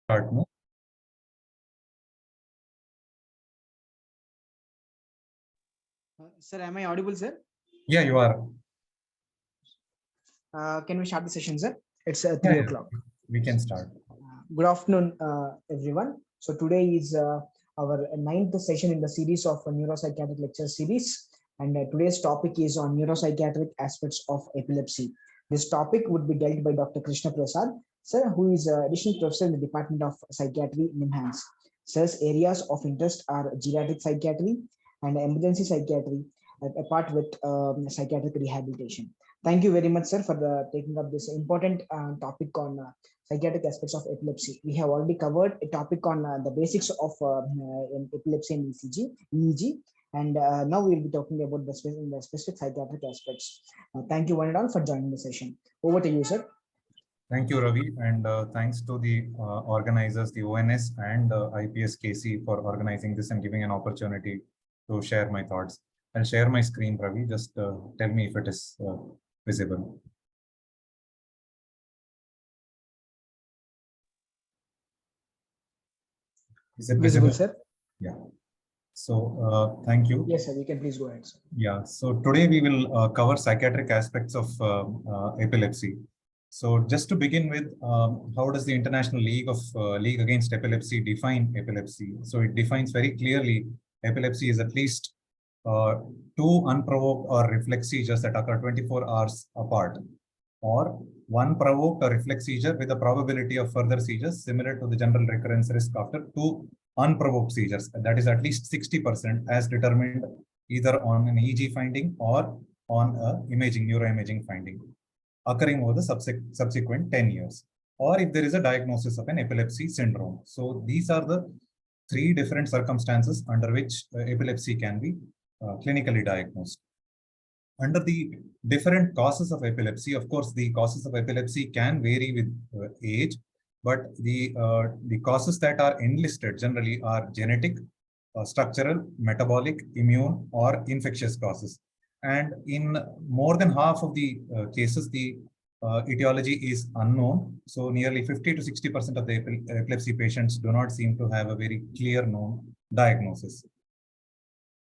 Start, no? Sir, am I audible, sir? Yeah, you are. Can we start the session, sir? It's 3 o'clock. We can start. Good afternoon, everyone. So today is our ninth session in the series of Neuro-Psychiatric lecture series. And today's topic is on neuropsychiatric aspects of epilepsy. This topic would be dealt by Dr. Krishna Prasad, sir, who is additional professor in the Department of Psychiatry, NIMHANS. Sir's areas of interest are geriatric psychiatry and emergency psychiatry, apart with psychiatric rehabilitation. Thank you very much, sir, for taking up this important topic on psychiatric aspects of epilepsy. We have already covered a topic on the basics of epilepsy and EEG, and now we will be talking about the specific psychiatric aspects. Thank you one and all for joining the session. Over to you, sir. Thank you, Ravi, and thanks to the organizers, the ONS and IPSKC, for organizing this and giving an opportunity to share my thoughts. I'll share my screen, Ravi. Just tell me if it is visible. Is it visible, sir? Yeah. So thank you. Yes, sir. You can please go ahead, sir. Yeah. So today we will cover psychiatric aspects of epilepsy. So just to begin with, how does the International League Against Epilepsy define epilepsy? So it defines very clearly epilepsy is at least 2 unprovoked or reflex seizures that occur 24 hours apart, or 1 provoked or reflex seizure with a probability of further seizures similar to the general recurrence risk after 2 unprovoked seizures. That is at least 60% as determined either on an EEG finding or on a neuroimaging finding occurring over the subsequent 10 years, or if there is a diagnosis of an epilepsy syndrome. So these are the 3 different circumstances under which epilepsy can be clinically diagnosed. Under the different causes of epilepsy, of course, the causes of epilepsy can vary with age, but the causes that are enlisted generally are genetic, structural, metabolic, immune, or infectious causes. And in more than half of the cases, the etiology is unknown. So nearly 50 to 60% of the epilepsy patients do not seem to have a very clear known diagnosis.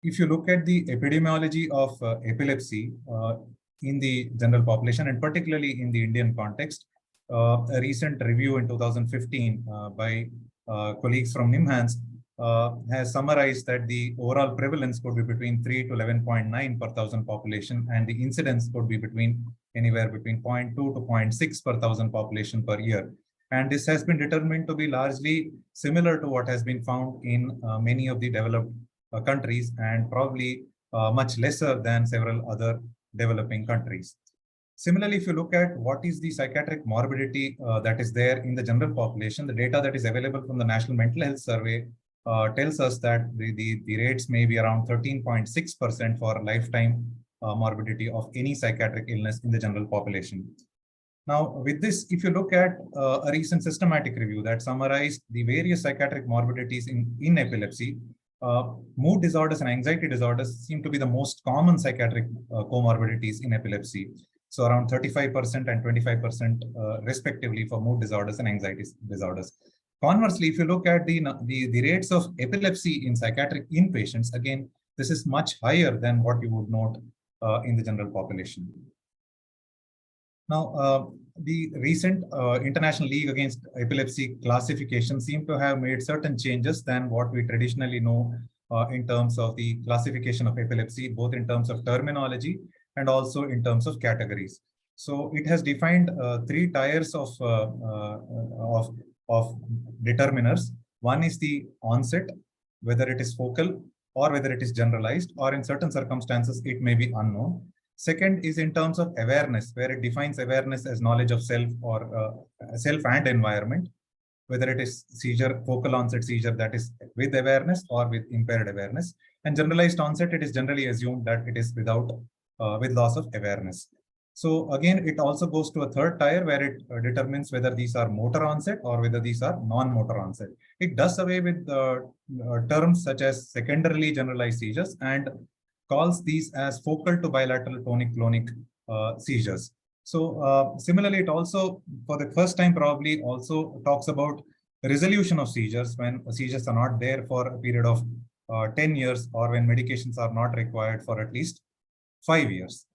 If you look at the epidemiology of epilepsy in the general population, and particularly in the Indian context, a recent review in 2015 by colleagues from NIMHANS has summarized that the overall prevalence could be between 3 to 11.9 per thousand population, and the incidence could be anywhere between 0.2 to 0.6 per thousand population per year. And this has been determined to be largely similar to what has been found in many of the developed countries, and probably much lesser than several other developing countries. Similarly, if you look at what is the psychiatric morbidity that is there in the general population, the data that is available from the National Mental Health Survey tells us that the rates may be around 13.6% for lifetime morbidity of any psychiatric illness in the general population. Now, with this, if you look at a recent systematic review that summarized the various psychiatric morbidities in epilepsy, mood disorders and anxiety disorders seem to be the most common psychiatric comorbidities in epilepsy. So around 35% and 25% respectively for mood disorders and anxiety disorders. Conversely, if you look at the rates of epilepsy in psychiatric inpatients, again, this is much higher than what you would note in the general population. Now, the recent International League Against Epilepsy classification seem to have made certain changes than what we traditionally know in terms of the classification of epilepsy, both in terms of terminology and also in terms of categories. So it has defined 3 tiers of determiners. One is the onset, whether it is focal or whether it is generalized, or in certain circumstances it may be unknown. Second is in terms of awareness, where it defines awareness as knowledge of self or self and environment, whether it is seizure, focal onset seizure that is with awareness or with impaired awareness. And generalized onset, it is generally assumed that it is with loss of awareness. So again, it also goes to a 3rd tier where it determines whether these are motor onset or whether these are non-motor onset. It does away with terms such as secondarily generalized seizures and calls these as focal to bilateral tonic-clonic seizures. So similarly, it also, for the first time probably, also talks about resolution of seizures when seizures are not there for a period of 10 years, or when medications are not required for at least 5 years.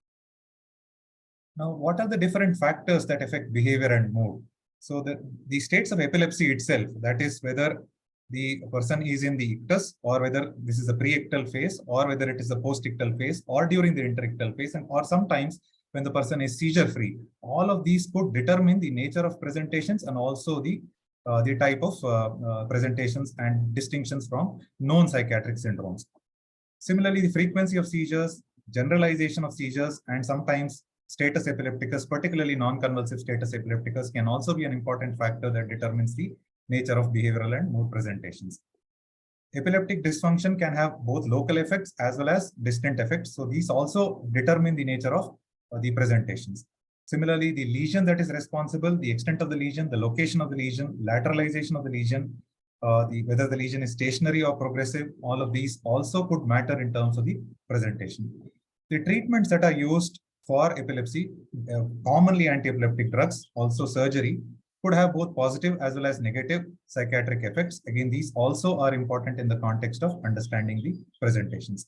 Now, what are the different factors that affect behavior and mood? So the states of epilepsy itself, that is whether the person is in the ictus, or whether this is a pre-ictal phase, or whether it is a post-ictal phase, or during the interictal phase, and or sometimes when the person is seizure-free. All of these could determine the nature of presentations and also the type of presentations and distinctions from known psychiatric syndromes. Similarly, the frequency of seizures, generalization of seizures, and sometimes status epilepticus, particularly non-convulsive status epilepticus, can also be an important factor that determines the nature of behavioral and mood presentations. Epileptic dysfunction can have both local effects as well as distant effects. So these also determine the nature of the presentations. Similarly, the lesion that is responsible, the extent of the lesion, the location of the lesion, lateralization of the lesion, whether the lesion is stationary or progressive, all of these also could matter in terms of the presentation. The treatments that are used for epilepsy, commonly anti-epileptic drugs, also surgery, could have both positive as well as negative psychiatric effects. Again, these also are important in the context of understanding the presentations.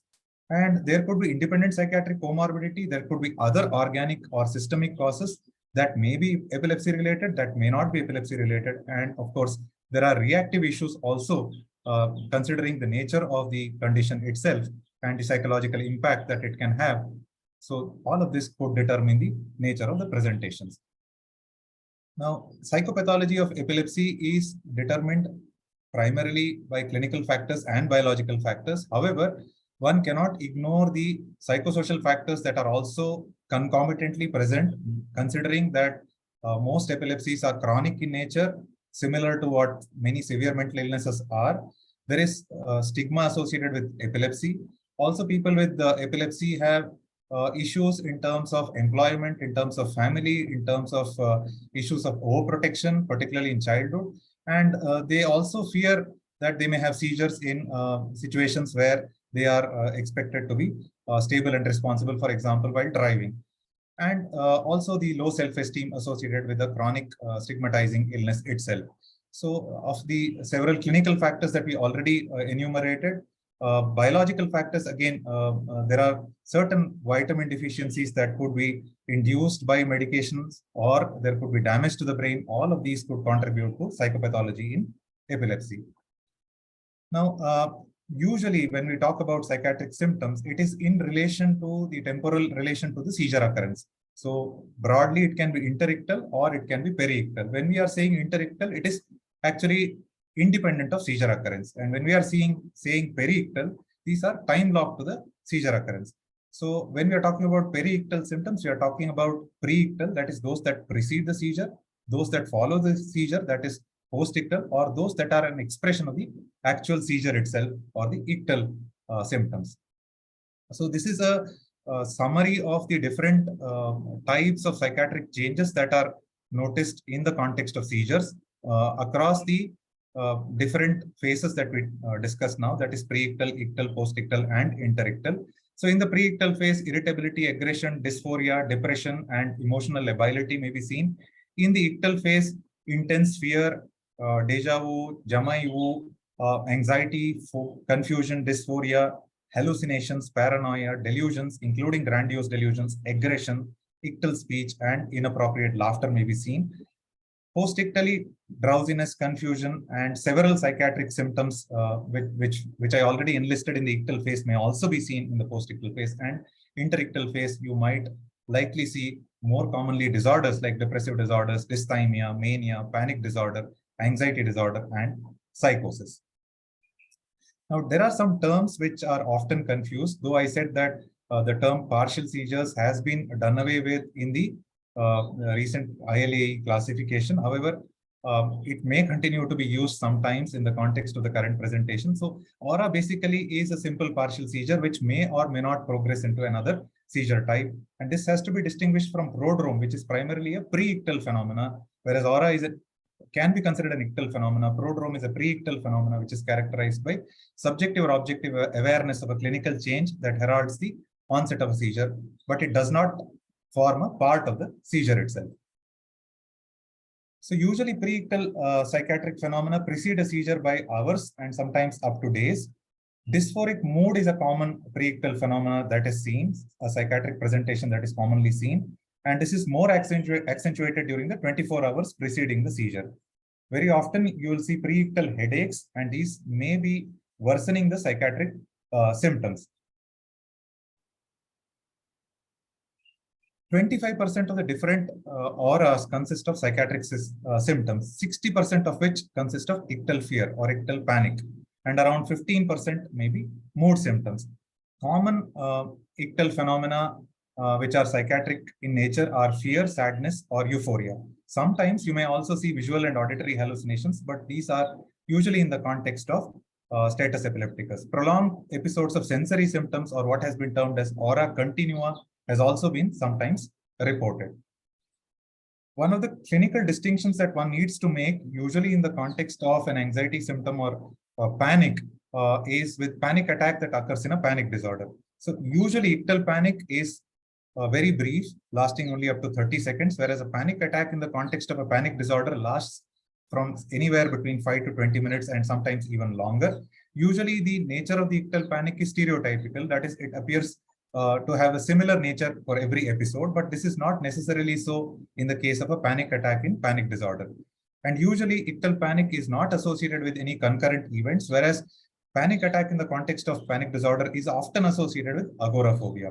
And there could be independent psychiatric comorbidity. There could be other organic or systemic causes that may be epilepsy related, that may not be epilepsy related. And of course, there are reactive issues also, considering the nature of the condition itself and the psychological impact that it can have. So all of this could determine the nature of the presentations. Now, psychopathology of epilepsy is determined primarily by clinical factors and biological factors. However, one cannot ignore the psychosocial factors that are also concomitantly present, considering that most epilepsies are chronic in nature, similar to what many severe mental illnesses are. There is stigma associated with epilepsy. Also, people with epilepsy have issues in terms of employment, in terms of family, in terms of issues of overprotection, particularly in childhood. And they also fear that they may have seizures in situations where they are expected to be stable and responsible, for example, while driving. And also the low self-esteem associated with the chronic stigmatizing illness itself. So of the several clinical factors that we already enumerated, biological factors, again, there are certain vitamin deficiencies that could be induced by medications, or there could be damage to the brain. All of these could contribute to psychopathology in epilepsy. Now, usually when we talk about psychiatric symptoms, it is in relation to the temporal relation to the seizure occurrence. So broadly, it can be interictal or it can be periictal. When we are saying interictal, it is actually independent of seizure occurrence. And when we are saying periictal, these are time locked to the seizure occurrence. So when we are talking about periictal symptoms, we are talking about preictal, that is those that precede the seizure, those that follow the seizure, that is post-ictal, or those that are an expression of the actual seizure itself, or the ictal symptoms. So this is a summary of the different types of psychiatric changes that are noticed in the context of seizures across the different phases that we discussed now, that is pre-ictal, ictal, post-ictal, and interictal. So in the pre-ictal phase, irritability, aggression, dysphoria, depression, and emotional lability may be seen. In the ictal phase, intense fear, deja vu, jamai vu, anxiety, confusion, dysphoria, hallucinations, paranoia, delusions, including grandiose delusions, aggression, ictal speech, and inappropriate laughter may be seen. Post-ictally, drowsiness, confusion, and several psychiatric symptoms, which I already enlisted in the ictal phase, may also be seen in the post-ictal phase. And interictal phase, you might likely see more commonly disorders like depressive disorders, dysthymia, mania, panic disorder, anxiety disorder, and psychosis. Now, there are some terms which are often confused, though I said that the term partial seizures has been done away with in the recent ILAE classification. However, it may continue to be used sometimes in the context of the current presentation. So aura basically is a simple partial seizure which may or may not progress into another seizure type. And this has to be distinguished from prodrome, which is primarily a pre-ictal phenomena, whereas aura can be considered an ictal phenomena. Prodrome is a pre-ictal phenomena which is characterized by subjective or objective awareness of a clinical change that heralds the onset of a seizure, but it does not form a part of the seizure itself. So usually pre-ictal psychiatric phenomena precede a seizure by hours and sometimes up to days. Dysphoric mood is a common pre-ictal phenomena that is seen, a psychiatric presentation that is commonly seen, and this is more accentuated during the 24 hours preceding the seizure. Very often you will see pre-ictal headaches, and these may be worsening the psychiatric symptoms. 25% of the different auras consist of psychiatric symptoms, 60% of which consist of ictal fear or ictal panic, and around 15% may be mood symptoms. Common ictal phenomena which are psychiatric in nature are fear, sadness, or euphoria. Sometimes you may also see visual and auditory hallucinations, but these are usually in the context of status epilepticus. Prolonged episodes of sensory symptoms, or what has been termed as aura continua, has also been sometimes reported. One of the clinical distinctions that one needs to make, usually in the context of an anxiety symptom or panic, is with panic attack that occurs in a panic disorder. So usually ictal panic is very brief, lasting only up to 30 seconds, whereas a panic attack in the context of a panic disorder lasts from anywhere between 5 to 20 minutes and sometimes even longer. Usually the nature of the ictal panic is stereotypical, that is, it appears to have a similar nature for every episode, but this is not necessarily so in the case of a panic attack in panic disorder. And usually ictal panic is not associated with any concurrent events, whereas panic attack in the context of panic disorder is often associated with agoraphobia.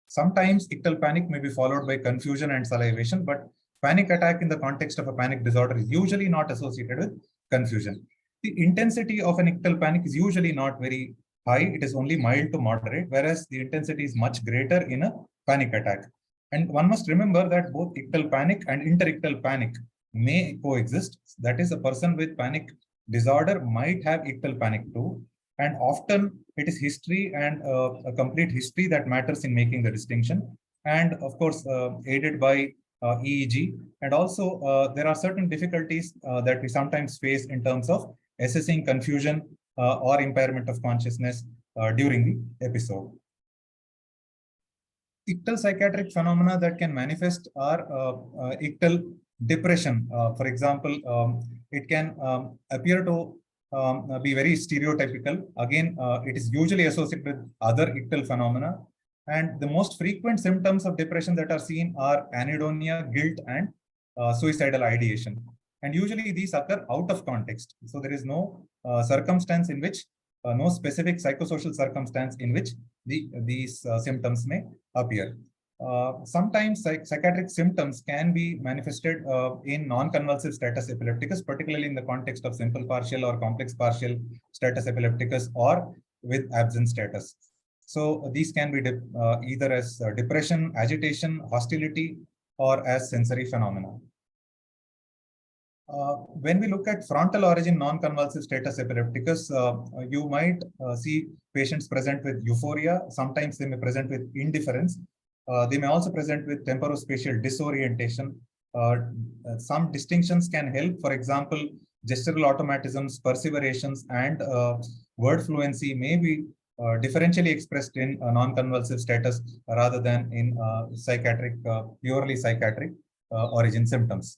Sometimes ictal panic may be followed by confusion and salivation, but panic attack in the context of a panic disorder is usually not associated with confusion. The intensity of an ictal panic is usually not very high, it is only mild to moderate, whereas the intensity is much greater in a panic attack. And one must remember that both ictal panic and interictal panic may coexist. That is, a person with panic disorder might have ictal panic too. And often it is history and a complete history that matters in making the distinction. And of course, aided by EEG. And also there are certain difficulties that we sometimes face in terms of assessing confusion or impairment of consciousness during the episode. Ictal psychiatric phenomena that can manifest are ictal depression. For example, it can appear to be very stereotypical. Again, it is usually associated with other ictal phenomena. And the most frequent symptoms of depression that are seen are anhedonia, guilt, and suicidal ideation. And usually these occur out of context. So there is no circumstance in which, no specific psychosocial circumstance in which these symptoms may appear. Sometimes psychiatric symptoms can be manifested in non-convulsive status epilepticus, particularly in the context of simple partial or complex partial status epilepticus, or with absent status. So these can be either as depression, agitation, hostility, or as sensory phenomena. When we look at frontal origin non-convulsive status epilepticus, you might see patients present with euphoria. Sometimes they may present with indifference. They may also present with temporospatial disorientation. Some distinctions can help. For example, gestural automatisms, perseverations, and word fluency may be differentially expressed in non-convulsive status rather than in psychiatric, purely psychiatric origin symptoms.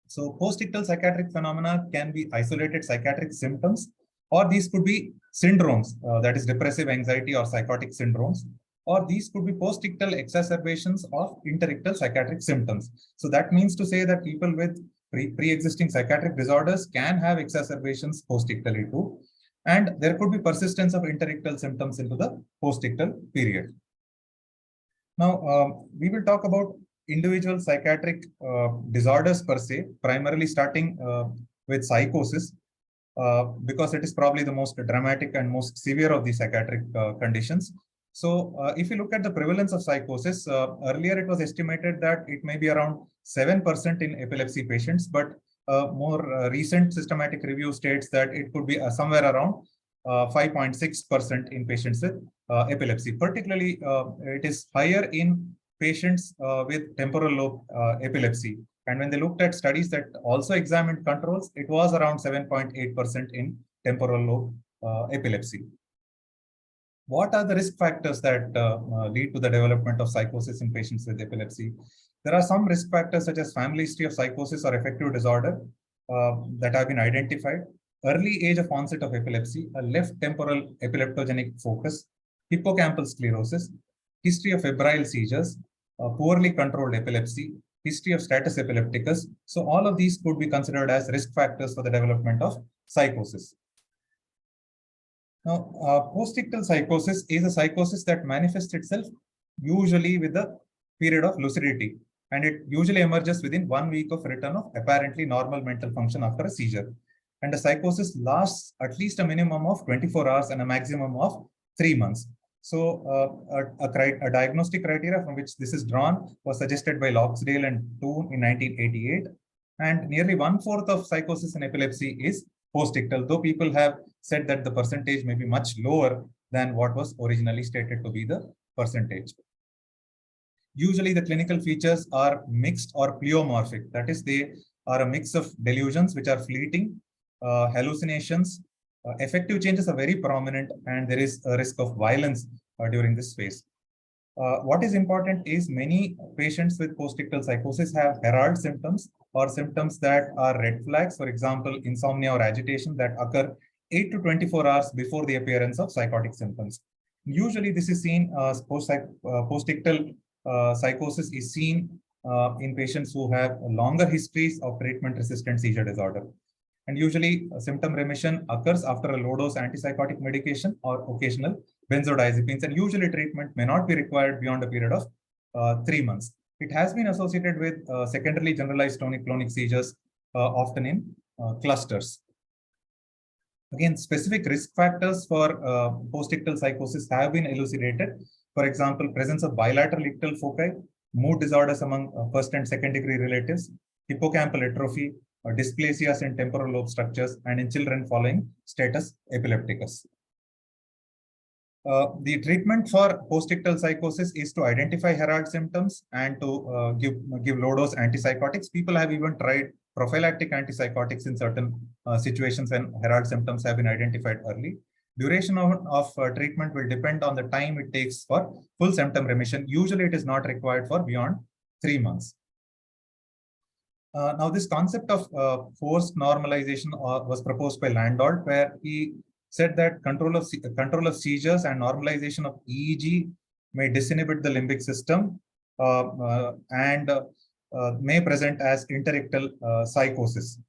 So post-ictal psychiatric phenomena can be isolated psychiatric symptoms, or these could be syndromes, that is depressive anxiety or psychotic syndromes, or these could be post-ictal exacerbations of interictal psychiatric symptoms. So that means to say that people with pre-existing psychiatric disorders can have exacerbations post-ictally too, and there could be persistence of interictal symptoms into the post-ictal period. Now, we will talk about individual psychiatric disorders per se, primarily starting with psychosis, because it is probably the most dramatic and most severe of the psychiatric conditions. So if you look at the prevalence of psychosis, earlier it was estimated that it may be around 7% in epilepsy patients, but more recent systematic review states that it could be somewhere around 5.6% in patients with epilepsy. Particularly, it is higher in patients with temporal lobe epilepsy. And when they looked at studies that also examined controls, it was around 7.8% in temporal lobe epilepsy. What are the risk factors that lead to the development of psychosis in patients with epilepsy? There are some risk factors such as family history of psychosis or affective disorder that have been identified. Early age of onset of epilepsy, a left temporal epileptogenic focus, hippocampal sclerosis, history of febrile seizures, poorly controlled epilepsy, history of status epilepticus. So all of these could be considered as risk factors for the development of psychosis. Now, postictal psychosis is a psychosis that manifests itself usually with a period of lucidity, and it usually emerges within 1 week of return of apparently normal mental function after a seizure. And the psychosis lasts at least a minimum of 24 hours and a maximum of 3 months. So a diagnostic criteria from which this is drawn was suggested by Loxdale and Toon in 1988. And nearly 1/4 of psychosis in epilepsy is postictal, though people have said that the percentage may be much lower than what was originally stated to be the percentage. Usually the clinical features are mixed or pleomorphic. That is, they are a mix of delusions which are fleeting, hallucinations, affective changes are very prominent, and there is a risk of violence during this phase. What is important is many patients with postictal psychosis have herald symptoms or symptoms that are red flags, for example, insomnia or agitation that occur 8 to 24 hours before the appearance of psychotic symptoms. Usually this is seen, postictal psychosis is seen in patients who have longer histories of treatment-resistant seizure disorder. And usually symptom remission occurs after a low-dose antipsychotic medication or occasional benzodiazepines, and usually treatment may not be required beyond a period of 3 months. It has been associated with secondarily generalized tonic-clonic seizures, often in clusters. Again, specific risk factors for postictal psychosis have been elucidated. For example, presence of bilateral ictal foci, mood disorders among first and second degree relatives, hippocampal atrophy, dysplasias in temporal lobe structures, and in children following status epilepticus. The treatment for postictal psychosis is to identify herald symptoms and to give low-dose antipsychotics. People have even tried prophylactic antipsychotics in certain situations when herald symptoms have been identified early. Duration of treatment will depend on the time it takes for full symptom remission. Usually it is not required for beyond 3 months. Now, this concept of forced normalization was proposed by Landolt, where he said that control of seizures and normalization of EEG may disinhibit the limbic system and may present as interictal psychosis.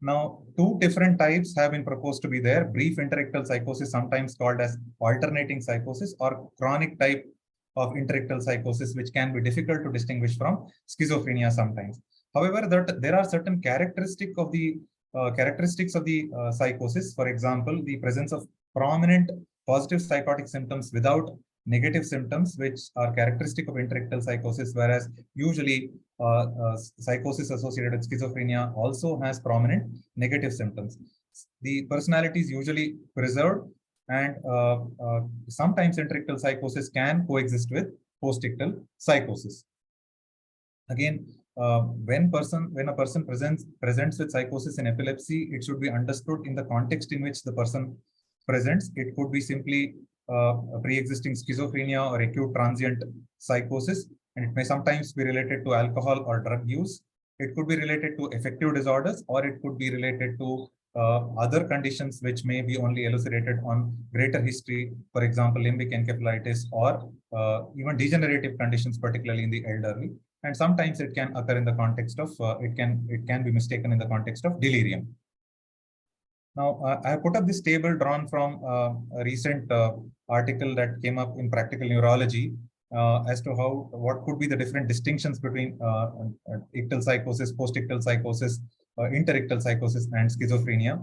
Now, 2 different types have been proposed to be there: brief interictal psychosis, sometimes called as alternating psychosis, or chronic type of interictal psychosis, which can be difficult to distinguish from schizophrenia sometimes. However, there are certain characteristics of the psychosis. For example, the presence of prominent positive psychotic symptoms without negative symptoms, which are characteristic of interictal psychosis, whereas usually psychosis associated with schizophrenia also has prominent negative symptoms. The personality is usually preserved, and sometimes interictal psychosis can coexist with postictal psychosis. Again, when a person presents with psychosis in epilepsy, it should be understood in the context in which the person presents. It could be simply a pre-existing schizophrenia or acute transient psychosis, and it may sometimes be related to alcohol or drug use. It could be related to affective disorders, or it could be related to other conditions which may be only elucidated on greater history, for example, limbic encephalitis, or even degenerative conditions, particularly in the elderly. And sometimes it can occur in the context of, it can be mistaken in the context of delirium. Now, I have put up this table drawn from a recent article that came up in Practical Neurology as to what could be the different distinctions between ictal psychosis, postictal psychosis, interictal psychosis, and schizophrenia.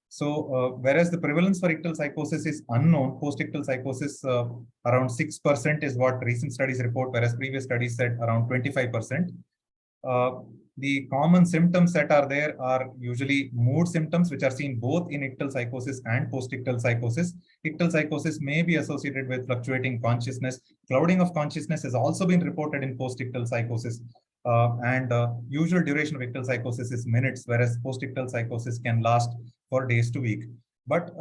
So, whereas the prevalence for ictal psychosis is unknown, postictal psychosis around 6% is what recent studies report, whereas previous studies said around 25%. The common symptoms that are there are usually mood symptoms, which are seen both in ictal psychosis and postictal psychosis. Ictal psychosis may be associated with fluctuating consciousness. Clouding of consciousness has also been reported in postictal psychosis. Usual duration of ictal psychosis is minutes, whereas postictal psychosis can last for days to weeks. But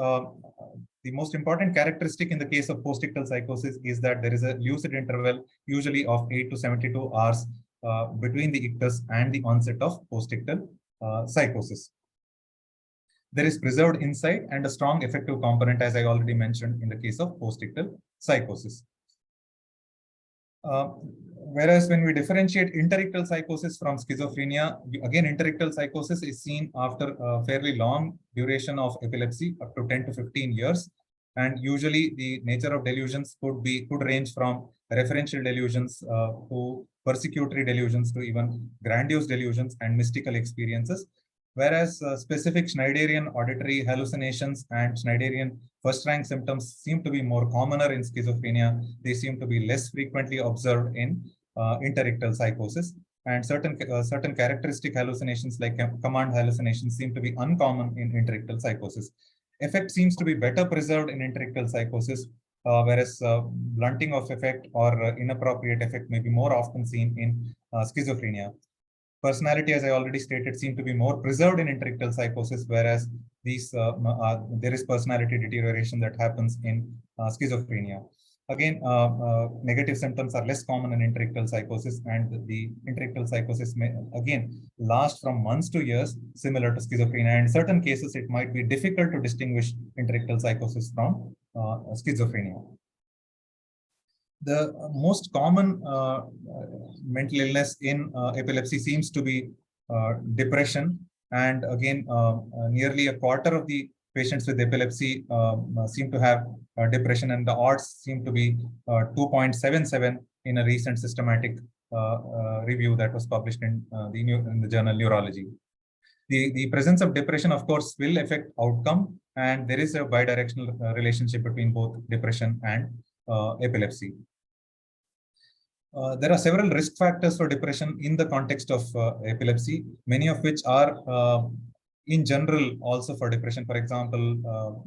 The most important characteristic in the case of postictal psychosis is that there is a lucid interval, usually of 8 to 72 hours between the ictus and the onset of postictal psychosis. There is preserved insight and a strong affective component, as I already mentioned, in the case of postictal psychosis. Whereas when we differentiate interictal psychosis from schizophrenia, again, interictal psychosis is seen after a fairly long duration of epilepsy, up to 10 to 15 years. And usually the nature of delusions could range from referential delusions to persecutory delusions to even grandiose delusions and mystical experiences. Whereas specific Schneiderian auditory hallucinations and Schneiderian first-rank symptoms seem to be more commoner in schizophrenia, they seem to be less frequently observed in interictal psychosis. And certain characteristic hallucinations like command hallucinations seem to be uncommon in interictal psychosis. Effect seems to be better preserved in interictal psychosis, whereas blunting of effect or inappropriate effect may be more often seen in schizophrenia. Personality, as I already stated, seem to be more preserved in interictal psychosis, whereas there is personality deterioration that happens in schizophrenia. Again, negative symptoms are less common in interictal psychosis, and the interictal psychosis may again last from months to years, similar to schizophrenia. And in certain cases, it might be difficult to distinguish interictal psychosis from schizophrenia. The most common mental illness in epilepsy seems to be depression. And again, nearly a quarter of the patients with epilepsy seem to have depression, and the odds seem to be 2.77 in a recent systematic review that was published in the journal Neurology. The presence of depression, of course, will affect outcome, and there is a bidirectional relationship between both depression and epilepsy. There are several risk factors for depression in the context of epilepsy, many of which are in general also for depression. For example,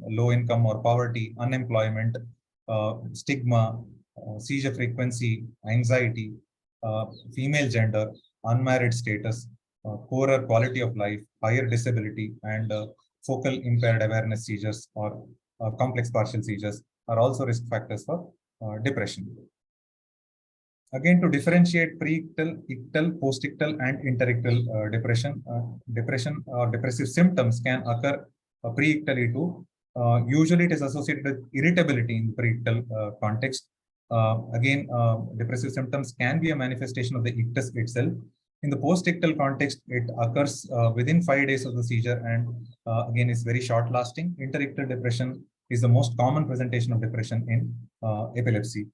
low income or poverty, unemployment, stigma, seizure frequency, anxiety, female gender, unmarried status, poorer quality of life, higher disability, and focal impaired awareness seizures or complex partial seizures are also risk factors for depression. Again, to differentiate pre-ictal, ictal, post-ictal, and interictal depression, depression or depressive symptoms can occur pre-ictally too. Usually, it is associated with irritability in the pre-ictal context. Again, depressive symptoms can be a manifestation of the ictus itself. In the post-ictal context, it occurs within 5 days of the seizure, and again, is very short-lasting. Interictal depression is the most common presentation of depression in epilepsy.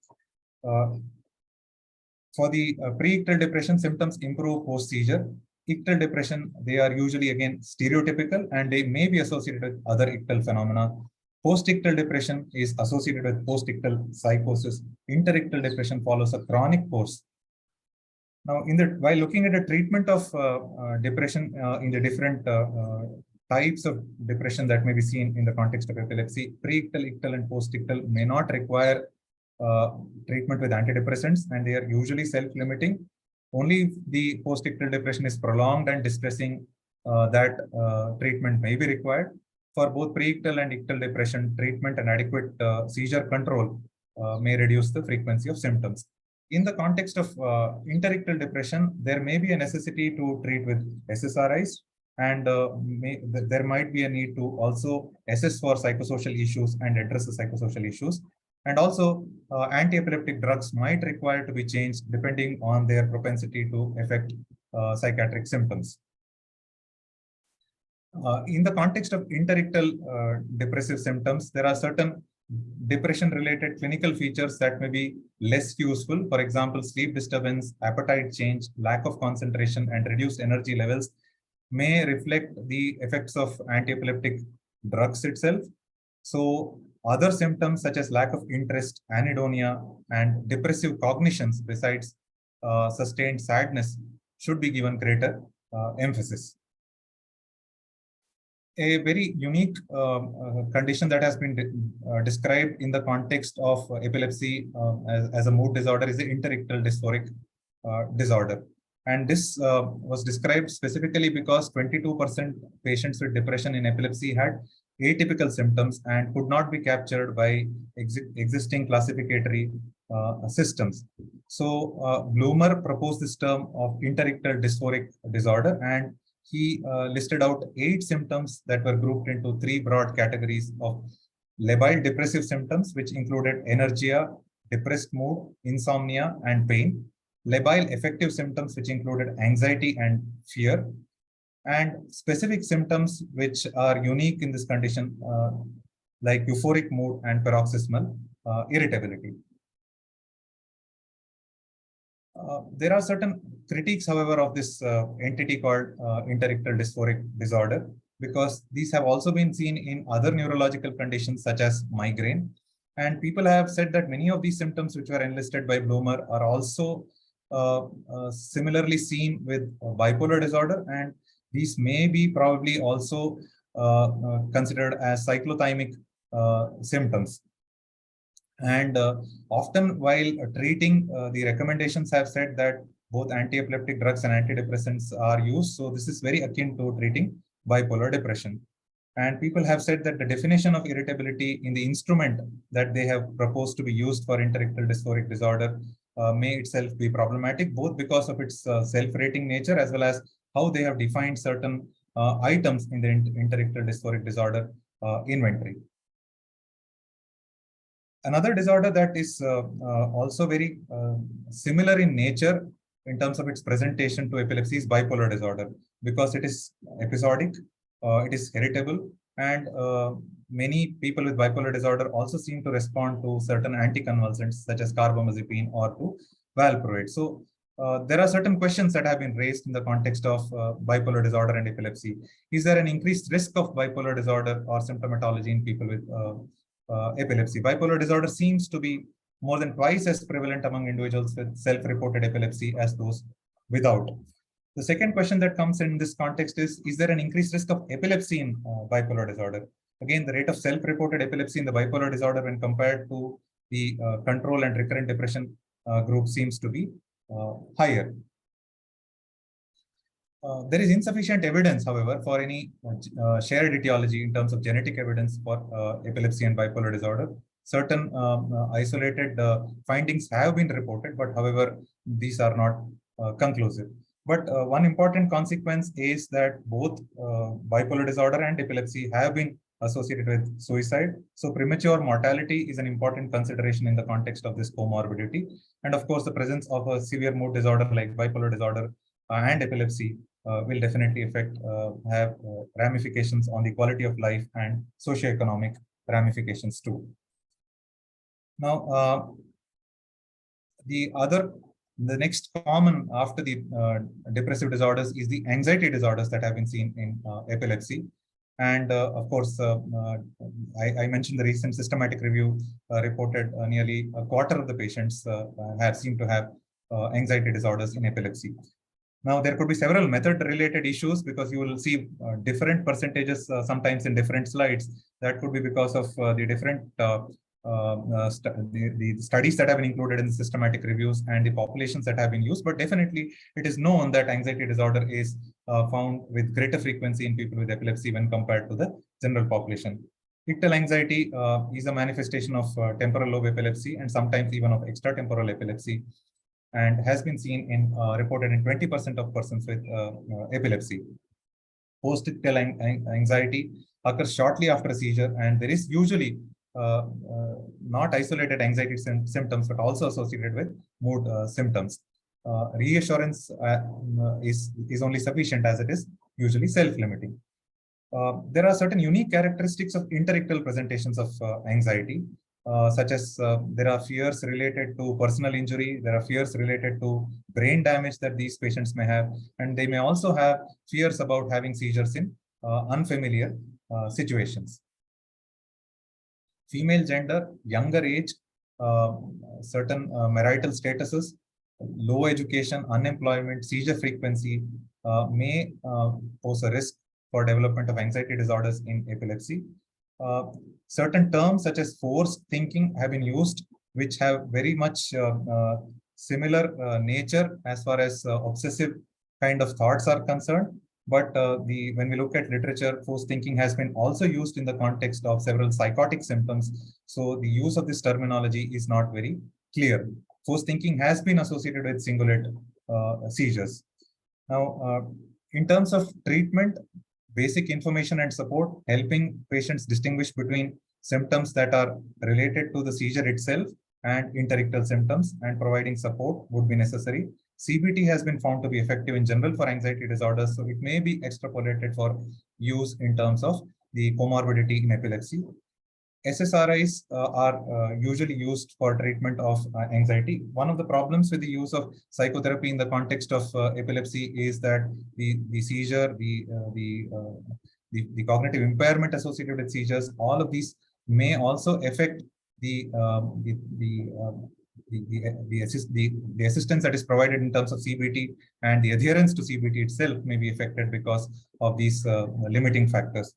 For the pre-ictal depression, symptoms improve post-seizure. Ictal depression, they are usually again stereotypical, and they may be associated with other ictal phenomena. Post-ictal depression is associated with post-ictal psychosis. Interictal depression follows a chronic course. Now, while looking at the treatment of depression in the different types of depression that may be seen in the context of epilepsy, pre-ictal, ictal, and post-ictal may not require treatment with antidepressants, and they are usually self-limiting. Only if the post-ictal depression is prolonged and distressing, that treatment may be required. For both pre-ictal and ictal depression, treatment and adequate seizure control may reduce the frequency of symptoms. In the context of interictal depression, there may be a necessity to treat with SSRIs, and there might be a need to also assess for psychosocial issues and address the psychosocial issues. And also, anti-epileptic drugs might require to be changed depending on their propensity to affect psychiatric symptoms. In the context of interictal depressive symptoms, there are certain depression-related clinical features that may be less useful. For example, sleep disturbance, appetite change, lack of concentration, and reduced energy levels may reflect the effects of anti-epileptic drugs itself. So, other symptoms such as lack of interest, anhedonia, and depressive cognitions besides sustained sadness should be given greater emphasis. A very unique condition that has been described in the context of epilepsy as a mood disorder is the interictal dysphoric disorder. And this was described specifically because 22% patients with depression in epilepsy had atypical symptoms and could not be captured by existing classificatory systems. So Bloomer proposed this term of interictal dysphoric disorder, and he listed out 8 symptoms that were grouped into 3 broad categories of labile depressive symptoms, which included anergia, depressed mood, insomnia, and pain. Labile affective symptoms, which included anxiety and fear, and specific symptoms which are unique in this condition, like euphoric mood and paroxysmal irritability. There are certain critiques, however, of this entity called interictal dysphoric disorder, because these have also been seen in other neurological conditions such as migraine. And people have said that many of these symptoms which were enlisted by Bloomer are also similarly seen with bipolar disorder, and these may be probably also considered as cyclothymic symptoms. And often while treating, the recommendations have said that both anti-epileptic drugs and antidepressants are used. So this is very akin to treating bipolar depression. And people have said that the definition of irritability in the instrument that they have proposed to be used for interictal dysphoric disorder may itself be problematic, both because of its self-rating nature as well as how they have defined certain items in the interictal dysphoric disorder inventory. Another disorder that is also very similar in nature in terms of its presentation to epilepsy is bipolar disorder, because it is episodic, it is heritable, and many people with bipolar disorder also seem to respond to certain anticonvulsants such as carbamazepine or to valproate. So there are certain questions that have been raised in the context of bipolar disorder and epilepsy. Is there an increased risk of bipolar disorder or symptomatology in people with epilepsy? Bipolar disorder seems to be more than twice as prevalent among individuals with self-reported epilepsy as those without. The second question that comes in this context is there an increased risk of epilepsy in bipolar disorder? Again, the rate of self-reported epilepsy in the bipolar disorder when compared to the control and recurrent depression group seems to be higher. There is insufficient evidence, however, for any shared etiology in terms of genetic evidence for epilepsy and bipolar disorder. Certain isolated findings have been reported, but however, these are not conclusive. But one important consequence is that both bipolar disorder and epilepsy have been associated with suicide. So premature mortality is an important consideration in the context of this comorbidity. And of course, the presence of a severe mood disorder like bipolar disorder and epilepsy will definitely have ramifications on the quality of life and socioeconomic ramifications too. Now, the next common after the depressive disorders is the anxiety disorders that have been seen in epilepsy. And of course, I mentioned the recent systematic review reported nearly a quarter of the patients have seemed to have anxiety disorders in epilepsy. Now, there could be several method-related issues because you will see different percentages sometimes in different slides. That could be because of the different the studies that have been included in the systematic reviews and the populations that have been used. But definitely, it is known that anxiety disorder is found with greater frequency in people with epilepsy when compared to the general population. Ictal anxiety is a manifestation of temporal lobe epilepsy and sometimes even of extratemporal epilepsy, and has been seen in reported in 20% of persons with epilepsy. Post-ictal anxiety occurs shortly after a seizure, and there is usually not isolated anxiety symptoms, but also associated with mood symptoms. Reassurance is only sufficient as it is usually self-limiting. There are certain unique characteristics of interictal presentations of anxiety. Such as there are fears related to personal injury, there are fears related to brain damage that these patients may have, and they may also have fears about having seizures in unfamiliar situations. Female gender, younger age, certain marital statuses, low education, unemployment, seizure frequency may pose a risk for development of anxiety disorders in epilepsy. Certain terms such as forced thinking have been used, which have very much similar nature as far as obsessive kind of thoughts are concerned. But when we look at literature, forced thinking has been also used in the context of several psychotic symptoms. So the use of this terminology is not very clear. Forced thinking has been associated with cingulate seizures. Now, in terms of treatment, basic information and support, helping patients distinguish between symptoms that are related to the seizure itself and interictal symptoms, and providing support would be necessary. CBT has been found to be effective in general for anxiety disorders, so it may be extrapolated for use in terms of the comorbidity in epilepsy. SSRIs are usually used for treatment of anxiety. One of the problems with the use of psychotherapy in the context of epilepsy is that the seizure, the cognitive impairment associated with seizures, all of these may also affect the assistance that is provided in terms of CBT, and the adherence to CBT itself may be affected because of these limiting factors.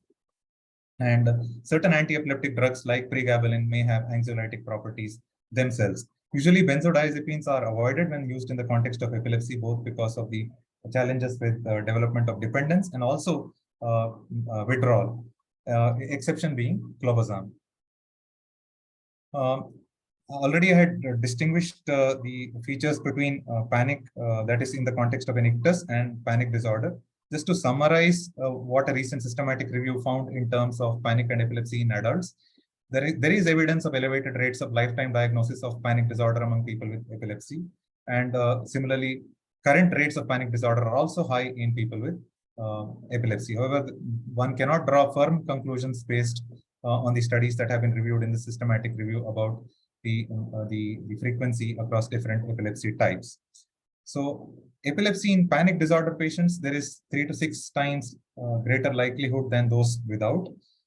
And certain anti-epileptic drugs like pregabalin may have anxiolytic properties themselves. Usually benzodiazepines are avoided when used in the context of epilepsy, both because of the challenges with development of dependence and also withdrawal, exception being clobazam. Already I had distinguished the features between panic, that is in the context of an ictus, and panic disorder. Just to summarize what a recent systematic review found in terms of panic and epilepsy in adults, there is evidence of elevated rates of lifetime diagnosis of panic disorder among people with epilepsy. And similarly, current rates of panic disorder are also high in people with epilepsy. However, one cannot draw firm conclusions based on the studies that have been reviewed in the systematic review about the frequency across different epilepsy types. So epilepsy in panic disorder patients, there is 3 to 6 times greater likelihood than those without.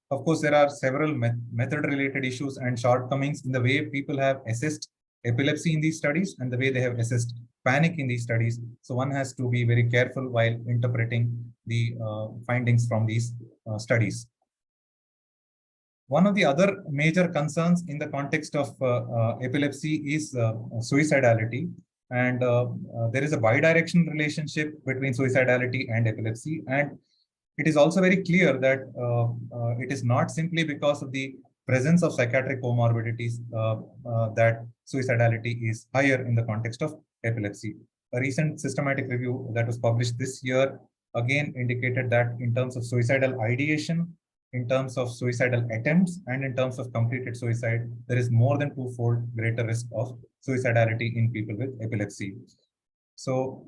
Of course, there are several method-related issues and shortcomings in the way people have assessed epilepsy in these studies and the way they have assessed panic in these studies. So one has to be very careful while interpreting the findings from these studies. One of the other major concerns in the context of epilepsy is suicidality. And there is a bidirectional relationship between suicidality and epilepsy. And it is also very clear that it is not simply because of the presence of psychiatric comorbidities that suicidality is higher in the context of epilepsy. A recent systematic review that was published this year again indicated that in terms of suicidal ideation, in terms of suicidal attempts, and in terms of completed suicide, there is more than 2-fold greater risk of suicidality in people with epilepsy. So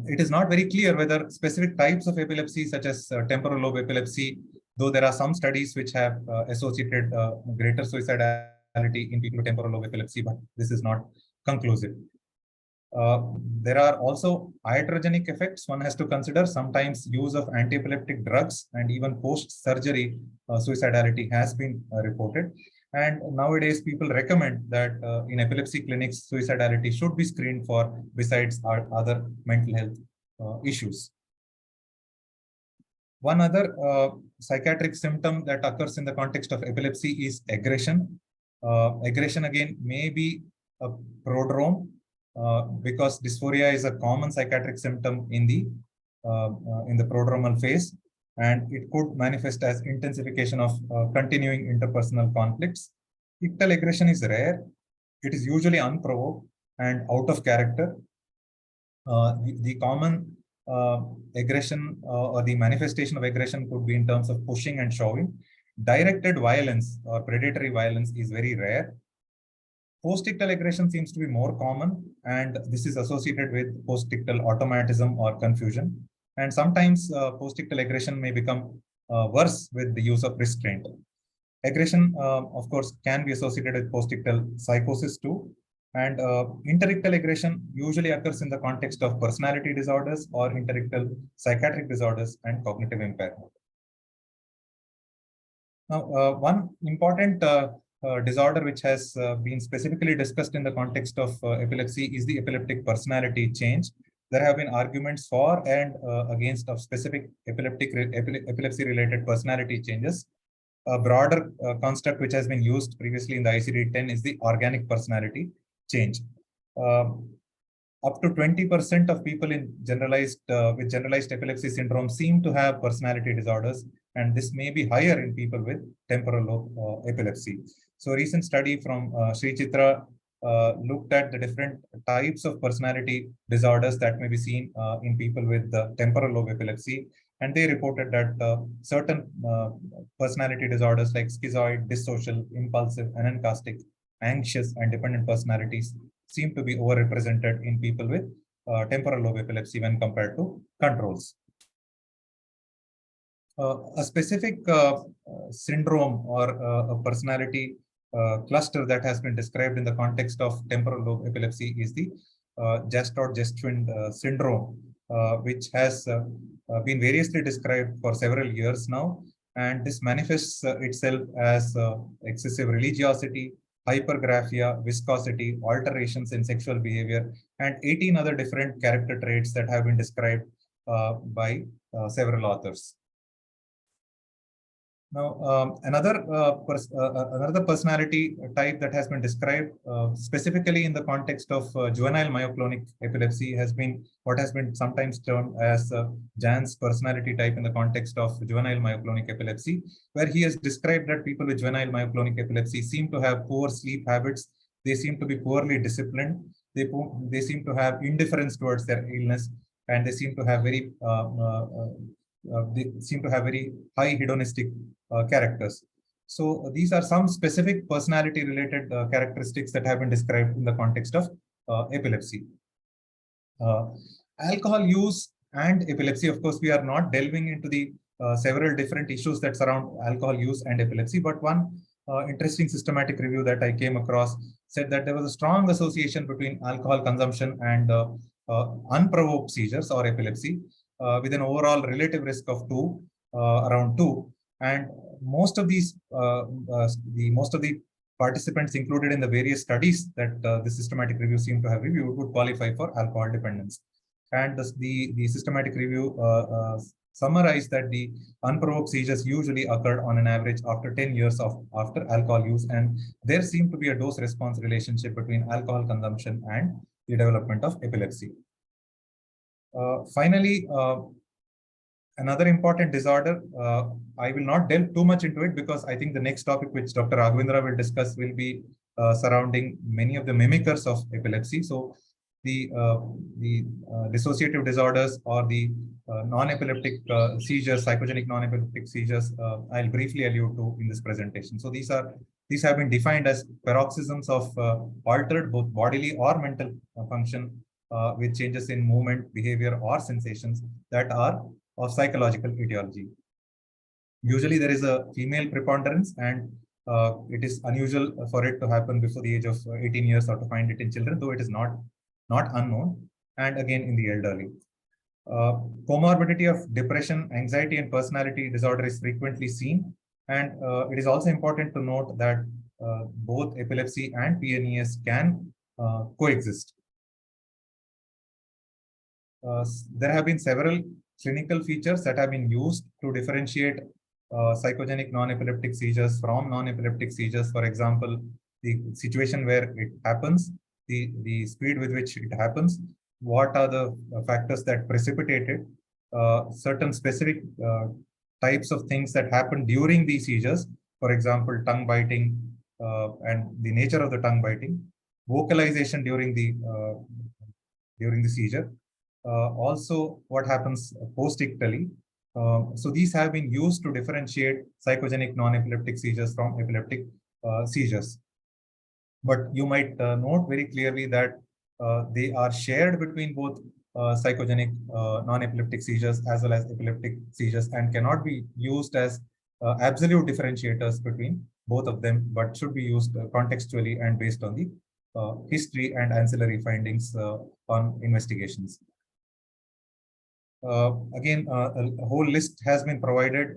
it is not very clear whether specific types of epilepsy, such as temporal lobe epilepsy, though there are some studies which have associated greater suicidality in people with temporal lobe epilepsy, but this is not conclusive. There are also iatrogenic effects one has to consider. Sometimes use of anti-epileptic drugs and even post-surgery suicidality has been reported. And nowadays, people recommend that in epilepsy clinics, suicidality should be screened for besides our other mental health issues. One other psychiatric symptom that occurs in the context of epilepsy is aggression. Aggression again may be a prodrome because dysphoria is a common psychiatric symptom in the prodromal phase, and it could manifest as intensification of continuing interpersonal conflicts. Ictal aggression is rare. It is usually unprovoked and out of character. The common aggression or the manifestation of aggression could be in terms of pushing and shoving. Directed violence or predatory violence is very rare. Post-ictal aggression seems to be more common, and this is associated with post-ictal automatism or confusion. And sometimes post-ictal aggression may become worse with the use of restraint. Aggression, of course, can be associated with post-ictal psychosis too. And interictal aggression usually occurs in the context of personality disorders or interictal psychiatric disorders and cognitive impairment. Now, one important disorder which has been specifically discussed in the context of epilepsy is the epileptic personality change. There have been arguments for and against of specific epilepsy-related personality changes. A broader construct which has been used previously in the ICD-10 is the organic personality change. up to 20% of people in generalized with generalized epilepsy syndrome seem to have personality disorders, and this may be higher in people with temporal lobe epilepsy. So, a recent study from Sri Chitra looked at the different types of personality disorders that may be seen in people with temporal lobe epilepsy, and they reported that certain personality disorders like schizoid, dissocial, impulsive, anancastic, anxious, and dependent personalities seem to be overrepresented in people with temporal lobe epilepsy when compared to controls. A specific syndrome or a personality cluster that has been described in the context of temporal lobe epilepsy is the Jastrow-Gestwind syndrome, which has been variously described for several years now. And this manifests itself as excessive religiosity, hypergraphia, viscosity, alterations in sexual behavior, and 18 other different character traits that have been described by several authors. Now, another personality type that has been described specifically in the context of juvenile myoclonic epilepsy has been what has been sometimes termed as Jan's personality type in the context of juvenile myoclonic epilepsy, where he has described that people with juvenile myoclonic epilepsy seem to have poor sleep habits, they seem to be poorly disciplined, they seem to have indifference towards their illness, and they seem to have very high hedonistic characters. So these are some specific personality related characteristics that have been described in the context of epilepsy. Alcohol use and epilepsy, of course, we are not delving into the several different issues that surround alcohol use and epilepsy, but one interesting systematic review that I came across said that there was a strong association between alcohol consumption and unprovoked seizures or epilepsy, with an overall relative risk of around 2. And most of these, most of the participants included in the various studies that the systematic review seemed to have reviewed would qualify for alcohol dependence. And the systematic review summarized that the unprovoked seizures usually occurred on an average after 10 years after alcohol use, and there seemed to be a dose-response relationship between alcohol consumption and the development of epilepsy. Finally, another important disorder, I will not delve too much into it because I think the next topic which Dr. Raghavendra will discuss will be surrounding many of the mimickers of epilepsy. So the dissociative disorders or the non-epileptic seizures, psychogenic non-epileptic seizures, I'll briefly allude to in this presentation. So these have been defined as paroxysms of altered both bodily or mental function with changes in movement, behavior, or sensations that are of psychological etiology. Usually there is a female preponderance, and it is unusual for it to happen before the age of 18 years or to find it in children, though it is not unknown, and again in the elderly. Comorbidity of depression, anxiety, and personality disorder is frequently seen, and it is also important to note that both epilepsy and PNES can coexist. There have been several clinical features that have been used to differentiate psychogenic non-epileptic seizures from non-epileptic seizures. For example, the situation where it happens, the speed with which it happens, what are the factors that precipitate it, certain specific types of things that happen during the seizures, for example, tongue biting and the nature of the tongue biting, vocalization during the seizure, also what happens post-ictally. So these have been used to differentiate psychogenic non-epileptic seizures from epileptic seizures. But you might note very clearly that they are shared between both psychogenic non-epileptic seizures as well as epileptic seizures, and cannot be used as absolute differentiators between both of them, but should be used contextually and based on the history and ancillary findings on investigations. Again, a whole list has been provided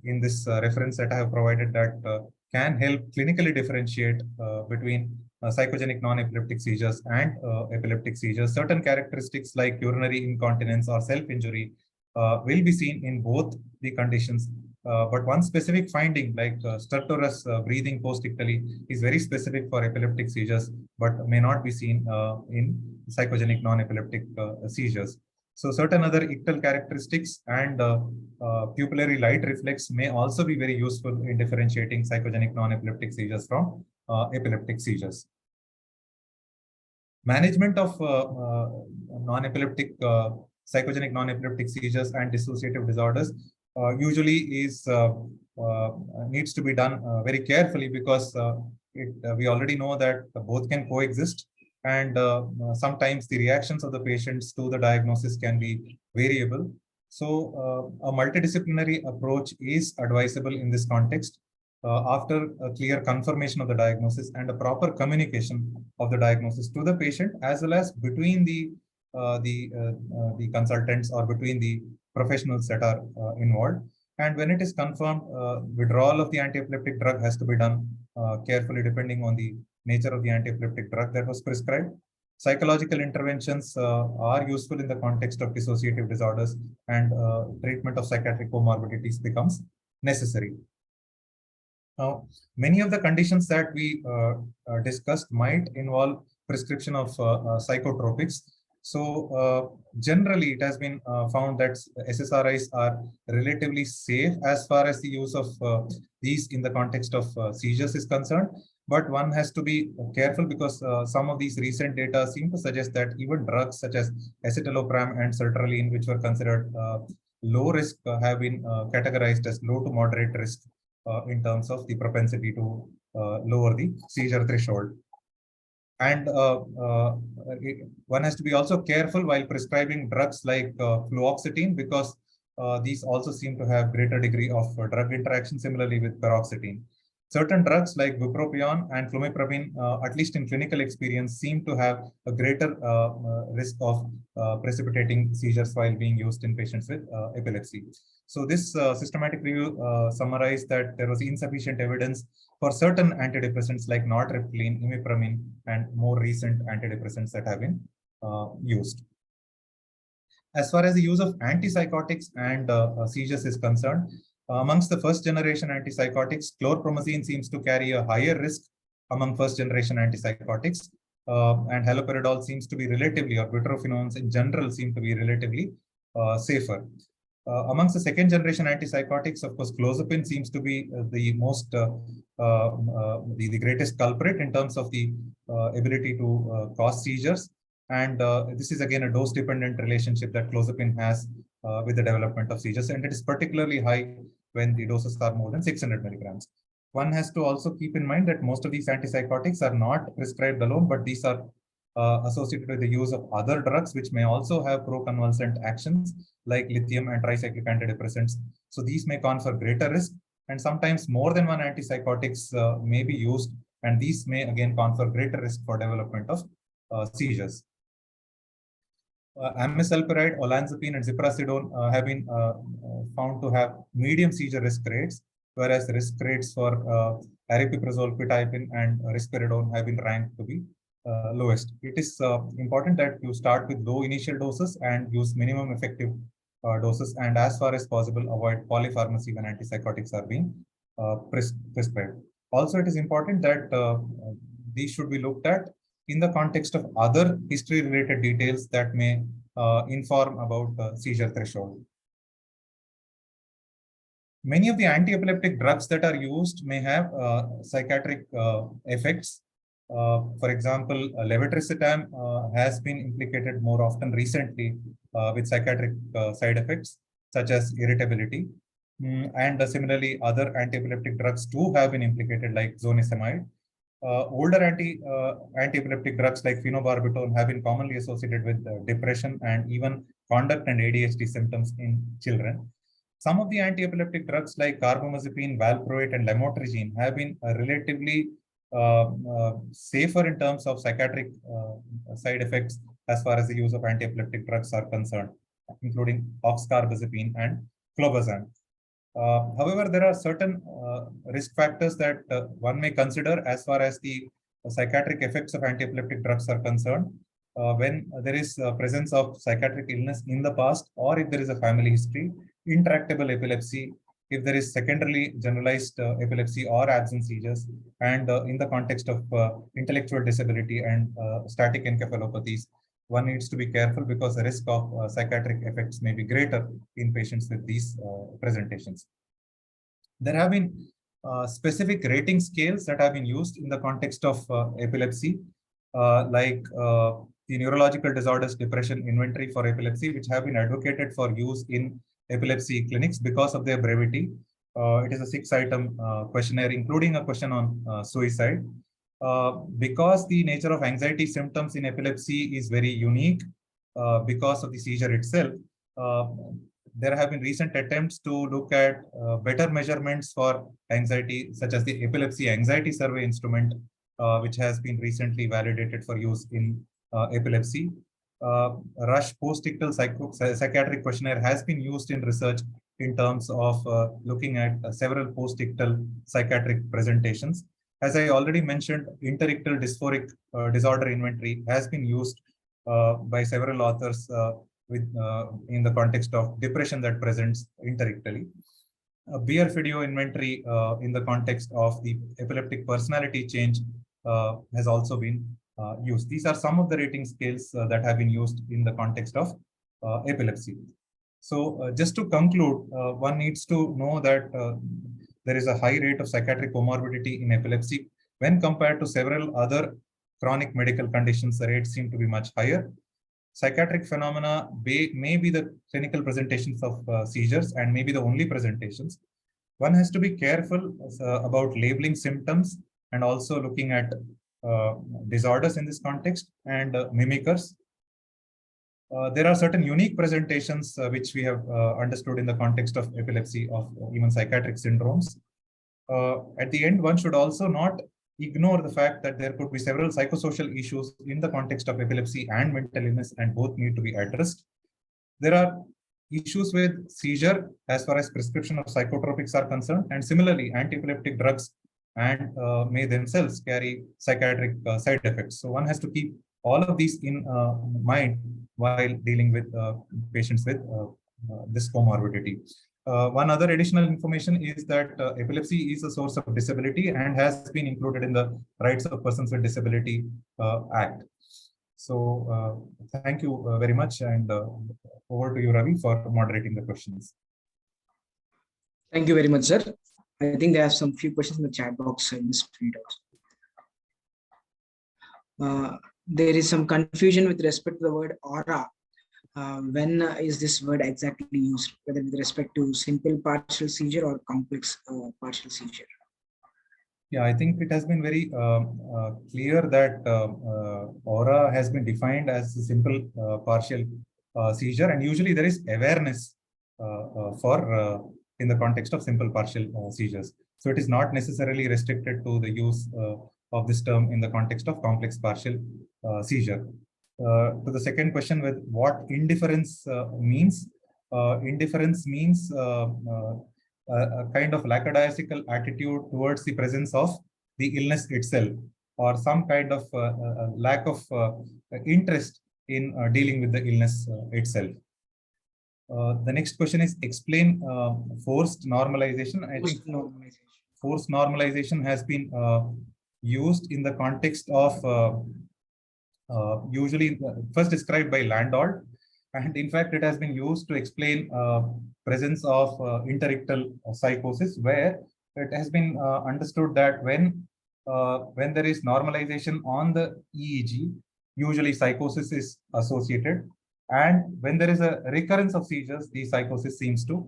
in this reference that I have provided that can help clinically differentiate between psychogenic non-epileptic seizures and epileptic seizures. Certain characteristics like urinary incontinence or self-injury will be seen in both the conditions, But one specific finding, like stertorous breathing post-ictally, is very specific for epileptic seizures, but may not be seen in psychogenic non-epileptic seizures. So certain other ictal characteristics and pupillary light reflex may also be very useful in differentiating psychogenic non-epileptic seizures from epileptic seizures. Management of non-epileptic psychogenic non-epileptic seizures and dissociative disorders usually is needs to be done very carefully, because we already know that both can coexist, and sometimes the reactions of the patients to the diagnosis can be variable. So a multidisciplinary approach is advisable in this context after a clear confirmation of the diagnosis and a proper communication of the diagnosis to the patient, as well as between the consultants or between the professionals that are involved. And when it is confirmed, withdrawal of the anti-epileptic drug has to be done carefully depending on the nature of the anti-epileptic drug that was prescribed. Psychological interventions are useful in the context of dissociative disorders, and treatment of psychiatric comorbidities becomes necessary. Now, many of the conditions that we discussed might involve prescription of psychotropics. So generally, it has been found that SSRIs are relatively safe as far as the use of these in the context of seizures is concerned. But one has to be careful, because some of these recent data seem to suggest that even drugs such as escitalopram and sertraline, which were considered low risk, have been categorized as low to moderate risk in terms of the propensity to lower the seizure threshold. And one has to be also careful while prescribing drugs like fluoxetine, because these also seem to have greater degree of drug interaction, similarly with paroxetine. Certain drugs like bupropion and flumipramine, at least in clinical experience, seem to have a greater risk of precipitating seizures while being used in patients with epilepsy. So this systematic review summarized that there was insufficient evidence for certain antidepressants like nortriptyline, imipramine, and more recent antidepressants that have been used. As far as the use of antipsychotics and seizures is concerned, amongst the first generation antipsychotics, chlorpromazine seems to carry a higher risk among first generation antipsychotics, and haloperidol seems to be relatively, or butyrophenones in general seem to be relatively safer. Amongst the second generation antipsychotics, of course, clozapine seems to be the most the greatest culprit in terms of the ability to cause seizures. And this is again a dose-dependent relationship that clozapine has with the development of seizures, and it is particularly high when the doses are more than 600 milligrams. One has to also keep in mind that most of these antipsychotics are not prescribed alone, but these are associated with the use of other drugs which may also have proconvulsant actions, like lithium and tricyclic antidepressants. So these may confer greater risk, and sometimes more than one antipsychotics may be used, and these may again confer greater risk for development of seizures. Amisulpiride, olanzapine, and ziprasidone have been found to have medium seizure risk rates, whereas risk rates for aripiprazole, quetiapine, and risperidone have been ranked to be lowest. It is important that you start with low initial doses and use minimum effective doses, and as far as possible, avoid polypharmacy when antipsychotics are being prescribed. Also, it is important that these should be looked at in the context of other history-related details that may inform about seizure threshold. Many of the anti-epileptic drugs that are used may have psychiatric effects. For example, levetiracetam has been implicated more often recently with psychiatric side effects such as irritability. And similarly, other anti-epileptic drugs too have been implicated, like zonisamide. Older anti-epileptic drugs like phenobarbital have been commonly associated with depression and even conduct and ADHD symptoms in children. Some of the anti-epileptic drugs like carbamazepine, valproate, and lamotrigine have been relatively safer in terms of psychiatric side effects as far as the use of anti-epileptic drugs are concerned, including oxcarbazepine and clobazam. However, there are certain risk factors that one may consider as far as the psychiatric effects of anti-epileptic drugs are concerned. When there is presence of psychiatric illness in the past, or if there is a family history, intractable epilepsy, if there is secondarily generalized epilepsy or absence seizures, and in the context of intellectual disability and static encephalopathies, one needs to be careful because the risk of psychiatric effects may be greater in patients with these presentations. There have been specific rating scales that have been used in the context of epilepsy, like the neurological disorders depression inventory for epilepsy, which have been advocated for use in epilepsy clinics because of their brevity. It is a 6-item questionnaire, including a question on suicide. Because the nature of anxiety symptoms in epilepsy is very unique because of the seizure itself, there have been recent attempts to look at better measurements for anxiety, such as the Epilepsy Anxiety Survey instrument, which has been recently validated for use in epilepsy. Rush post-ictal psychiatric questionnaire has been used in research in terms of looking at several post-ictal psychiatric presentations. As I already mentioned, interictal dysphoric disorder inventory has been used by several authors in the context of depression that presents interictally. Beer-Fidio inventory in the context of the epileptic personality change has also been used. These are some of the rating scales that have been used in the context of epilepsy. So just to conclude, one needs to know that there is a high rate of psychiatric comorbidity in epilepsy. When compared to several other chronic medical conditions, the rates seem to be much higher. Psychiatric phenomena may be the clinical presentations of seizures and may be the only presentations. One has to be careful about labeling symptoms and also looking at disorders in this context and mimickers. There are certain unique presentations which we have understood in the context of epilepsy of even psychiatric syndromes. At the end, one should also not ignore the fact that there could be several psychosocial issues in the context of epilepsy and mental illness, and both need to be addressed. There are issues with seizure as far as prescription of psychotropics are concerned, and similarly, anti-epileptic drugs and may themselves carry psychiatric side effects. So one has to keep all of these in mind while dealing with patients with this comorbidity. One other additional information is that epilepsy is a source of disability and has been included in the Rights of Persons with Disability Act. So thank you very much, and over to you, Ravi, for moderating the questions. Thank you very much, sir. I think there are some few questions in the chat box in this feed also. There is some confusion with respect to the word aura. When is this word exactly used, whether with respect to simple partial seizure or complex partial seizure? Yeah, I think it has been very clear that aura has been defined as a simple partial seizure, and usually there is awareness for in the context of simple partial seizures. So it is not necessarily restricted to the use of this term in the context of complex partial seizure. To the second question, with what indifference means, indifference means a kind of lackadaisical attitude towards the presence of the illness itself, or some kind of lack of interest in dealing with the illness itself. The next question is explain forced normalization. I think forced normalization has been used in the context of usually first described by Landolt, and in fact it has been used to explain presence of interictal psychosis, where it has been understood that when there is normalization on the EEG, usually psychosis is associated, and when there is a recurrence of seizures, the psychosis seems to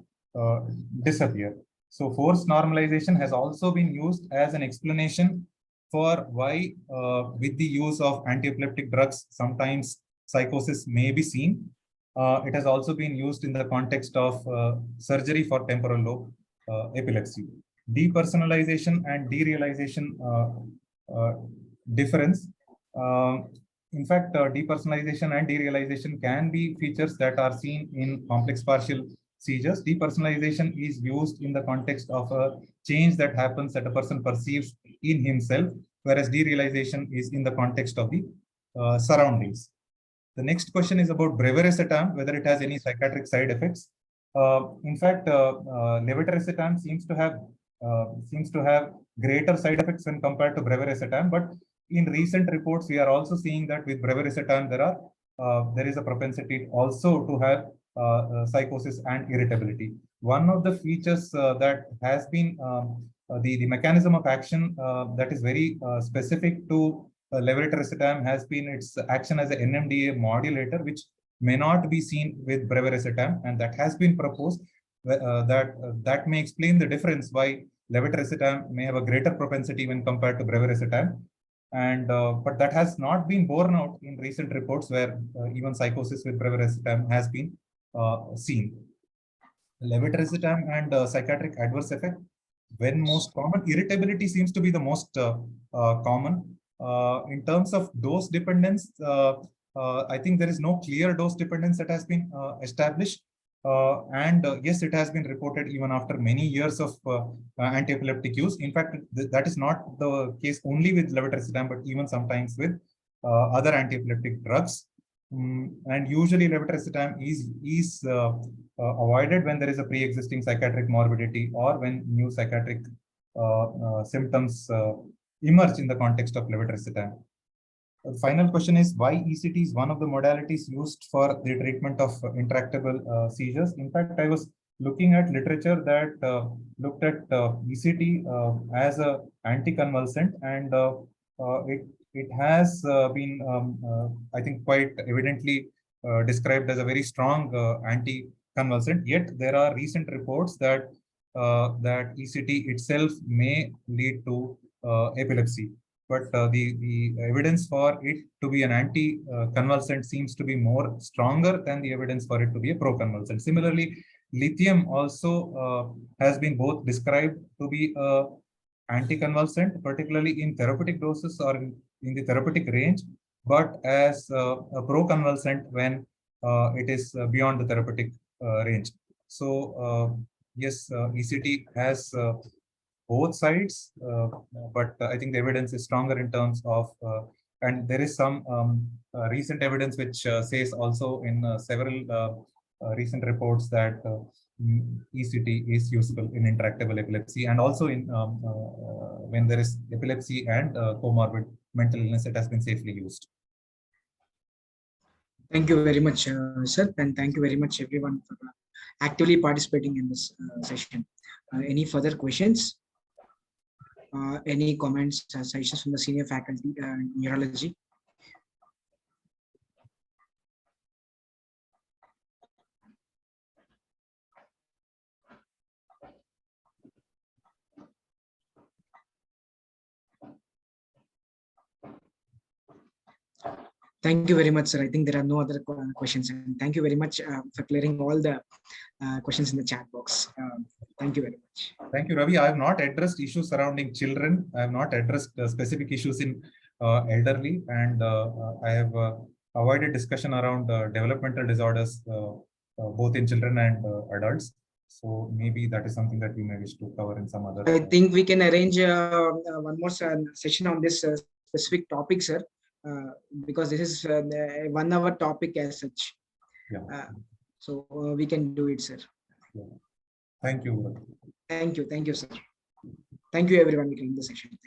disappear. So forced normalization has also been used as an explanation for why with the use of anti-epileptic drugs, sometimes psychosis may be seen. It has also been used in the context of surgery for temporal lobe epilepsy. Depersonalization and derealization difference. In fact, depersonalization and derealization can be features that are seen in complex partial seizures. Depersonalization is used in the context of a change that happens that a person perceives in himself, whereas derealization is in the context of the surroundings. The next question is about breveracetam, whether it has any psychiatric side effects. In fact, levetiracetam seems to have greater side effects when compared to brivaracetam. But in recent reports, we are also seeing that with brivaracetam there is a propensity also to have psychosis and irritability. One of the features that has been the mechanism of action that is very specific to levetiracetam has been its action as an NMDA modulator, which may not be seen with brivaracetam, and that has been proposed that may explain the difference why levetiracetam may have a greater propensity when compared to brivaracetam. And but that has not been borne out in recent reports where even psychosis with brivaracetam has been seen. Levetiracetam and psychiatric adverse effect, when most common, irritability seems to be the most common. In terms of dose dependence, I think there is no clear dose dependence that has been established. And yes, it has been reported even after many years of anti-epileptic use. In fact, that is not the case only with levetiracetam, but even sometimes with other anti-epileptic drugs. And usually levetiracetam is avoided when there is a pre-existing psychiatric morbidity or when new psychiatric symptoms emerge in the context of levetiracetam. The final question is why ECT is one of the modalities used for the treatment of intractable seizures. In fact, I was looking at literature that looked at ECT as a anticonvulsant, and it has been, I think, quite evidently described as a very strong anticonvulsant. Yet there are recent reports that that ECT itself may lead to epilepsy. But the evidence for it to be an anti-convulsant seems to be more stronger than the evidence for it to be a pro-convulsant. Similarly, lithium also has been both described to be a anticonvulsant, particularly in therapeutic doses or in the therapeutic range, but as a pro-convulsant when it is beyond the therapeutic range. So yes, ECT has both sides, but I think the evidence is stronger in terms of, and there is some recent evidence which says also in several recent reports that ECT is useful in intractable epilepsy, and also in when there is epilepsy and comorbid mental illness, it has been safely used. Thank you very much, sir, and thank you very much everyone for actively participating in this session. Any further questions? Any comments, suggestions from the senior faculty in neurology? Thank you very much, sir. I think there are no other questions. And thank you very much for clearing all the questions in the chat box. Thank you very much. Thank you, Ravi. I have not addressed issues surrounding children. I have not addressed specific issues in elderly, and I have avoided discussion around developmental disorders, both in children and adults. So maybe that is something that we may wish to cover in some other. I think we can arrange one more session on this specific topic, sir. Because this is a 1 hour topic as such. Yeah. So we can do it, sir. Yeah. Thank you. Thank you, sir. Thank you, everyone. We can end the session.